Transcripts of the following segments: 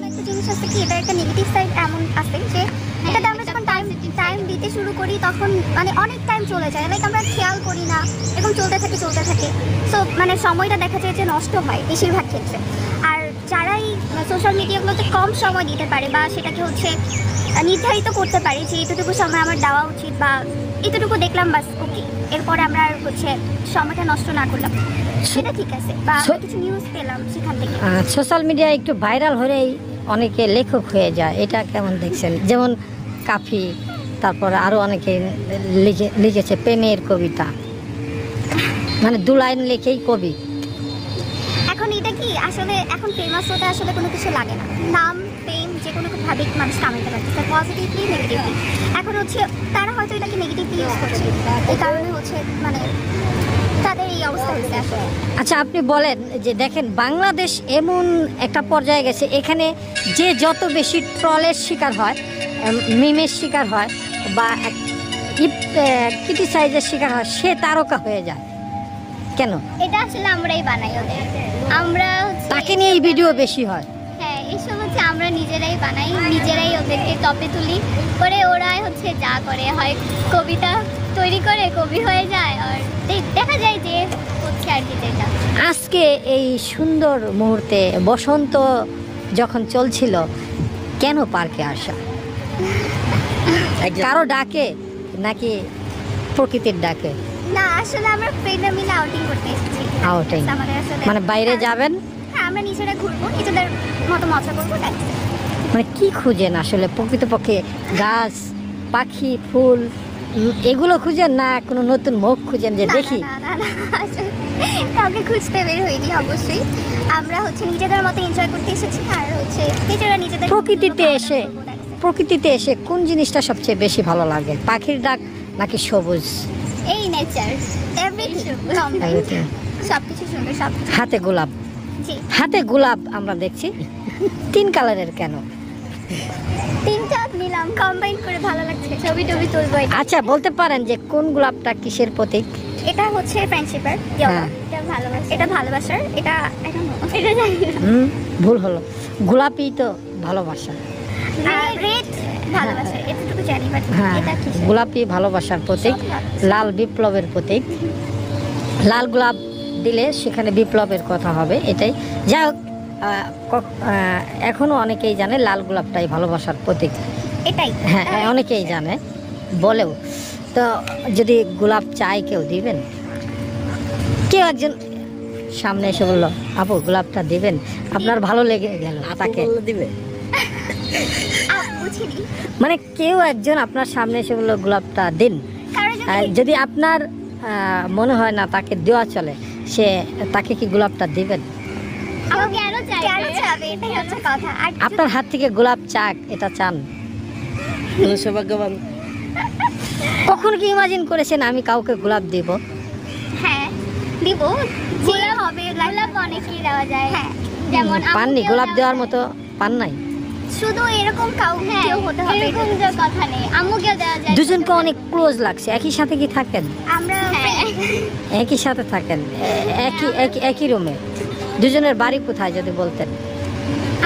একটা জিনিস আছে কি, এটা একটা নেগেটিভ সাইড এমন আছে যে এটাতে আমরা যখন টাইম দিতে শুরু করি তখন মানে অনেক টাইম চলে যায়, লাইক আমরা খেয়াল করি না, এরকম চলতে থাকে। সো মানে সময়টা দেখা যায় যে নষ্ট হয় বেশিরভাগ ক্ষেত্রে। আর যারাই সোশ্যাল মিডিয়াগুলোতে কম সময় দিতে পারে বা সেটাকে হচ্ছে নির্ধারিত করতে পারে যে এতটুকু সময় আমার দেওয়া উচিত বা এতটুকু দেখলাম বাস ওকে, এরপরে আমরা আর হচ্ছে সময়টা নষ্ট না করলাম, সেটা ঠিক আছে। বা আমরা কিছু নিউজ পেলাম সেখান থেকে। সোশ্যাল মিডিয়া একটু ভাইরাল হলেই অনেকে লেখক হয়ে যায়, এটা কেমন দেখছেন? যেমন কাফি, তারপরে আরও অনেকে লিখেছে প্রেমের কবিতা, মানে 2 লাইন লিখেই কবি। এখন এটা কি আসলে এখন ফেমাস হতে আসলে কোনো কিছু লাগে না, নাম ফেম যে কোনো ভাবে মানুষ কামাইতে পারছে, পজিটিভলি নেগেটিভলি। এখন হচ্ছে তারা হয়তো এটাকে নেগেটিভলি ইউজ করছে, এই কারণে হচ্ছে মানে তাদের এই অবস্থা হয়েছে আসলে। আচ্ছা, আপনি বলেন যে দেখেন বাংলাদেশ এমন একটা পর্যায়ে গেছে, এখানে যে যত বেশি ট্রলের শিকার হয়, মিমের শিকার হয় বা ক্রিটিসাইজের শিকার হয়, সে তারকা হয়ে যায়। কেন? এটা আসলে আমরাই বানাই ওদের, আমরা তাকে নিয়ে এই ভিডিও বেশি হয়। হ্যাঁ, এইসব হচ্ছে আমরা নিজেরাই বানাই, নিজেরাই ওদেরকে টপে তুলি, করে ওরাই হচ্ছে যা করে, হয় কবিতা তৈরি করে কবি হয়ে যায়, আর দেখা যায় যে হচ্ছে আর কি। যেটা আজকে এই সুন্দর মুহূর্তে বসন্ত যখন চলছিল, কেন পার্কে আসা? কারো ডাকে নাকি প্রকৃতির ডাকে? না, আসলে আমরা ফ্রেন্ডরা মিলে আউটিং করতে এসেছি। আউটিং আমাদের আসলে মানে বাইরে যাবেন? হ্যাঁ, আমরা নিজেরা ঘুরবো, নিজেদের মতো মজা করবো। মানে কি খুঁজেন আসলে প্রকৃতপক্ষে? গাছ, পাখি, ফুল এগুলো খুঁজেন না কোনো নতুন মুখ খুঁজেন যে দেখি? কাউকে খুঁজতে বের হইনি, অবশ্যই আমরা হচ্ছে নিজেদের মতো এনজয় করতে এসেছি। আর হচ্ছে নিজেরা নিজেদের প্রকৃতিতে এসে কোন জিনিসটা সবচেয়ে বেশি ভালো লাগে? পাখির ডাক নাকি সবুজ? এই নেচার, এভরিথিং, সবকিছু সুন্দর, সব। হাতে গোলাপ, হাতে গোলাপ আমরা দেখছি 3 কালারের, কেন? 3টা নিলাম, কম্বাইন করে ভালো লাগছে, ছবি টবি তুলবো। আচ্ছা, বলতে পারেন যে কোন গোলাপটা কিসের প্রতীক? এটা হচ্ছে ফ্রেন্ডশিপের, এটা ভালোবাসার, এটা ভুল হলো, গোলাপি তো ভালোবাসা। রেড ভালোবাসা, এতটুকু জানি, বাট এটা কি? গোলাপি ভালোবাসার প্রতীক, লাল বিপ্লবের প্রতীক। লাল গোলাপ দিলে সেখানে বিপ্লবের কথা হবে, এটাই। যাই হোক, এখনো অনেকেই জানে লাল গোলাপটাই ভালোবাসার প্রতীক, এটাই। হ্যাঁ, অনেকেই জানে, বলেও। তো যদি গোলাপ চাই কেউ দিবেন? কেউ একজন সামনে এসে বললো আপু গোলাপটা দিবেন, আপনার ভালো লেগে গেল, তাকে দিবে? মানে কেউ একজন আপনার সামনে এসে বললো গোলাপটা দিন, যদি আপনার মনে হয় না তাকে দেওয়া চলে, তাকে কি গোলাপটা দিবেন? আপনার হাত থেকে গোলাপ চাক, এটা চান? সৌভাগ্যবান। কখন কি ইমাজিন করেছেন আমি কাউকে গোলাপ দিব? হ্যাঁ, দিব, গোলাপ হবে, গোলাপ অনেকেই দেওয়া যায়। হ্যাঁ, যেমন পাননি, গোলাপ দেওয়ার মতো পান নাই? শুধু এরকম কাউকে হতে হবে এরকম যে কথা নেই, আম্মুকেও দেওয়া যায়। দুজনকে অনেক ক্লোজ লাগছে, একই সাথে কি থাকেন? আমরা একই সাথে থাকেন, একই রুমে। দুজনের বাড়ি কোথায় যদি বলতেন?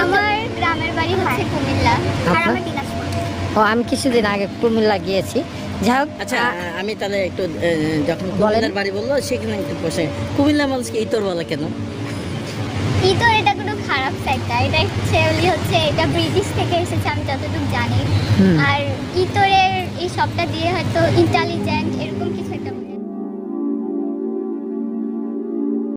আমার গ্রামের বাড়ি হচ্ছে কুমিল্লা, আর আমার দিনাজপুর। ও, আমি কিছুদিন আগে কুমিল্লা গিয়েছি। যাই হোক, আচ্ছা, আমি তাহলে একটু যখন কুমিল্লার বাড়ি বললো সেখানে একটু বসে, কুমিল্লা মানুষকে ইতর বলে কেন? ইতর এটা কোনো খারাপ সাইড না, এটা হচ্ছে এটা ব্রিটিশ থেকে এসেছে আমি যতটুকু জানি। আর ইতরের এই সবটা দিয়ে হয়তো ইন্টেলিজেন্ট এরকম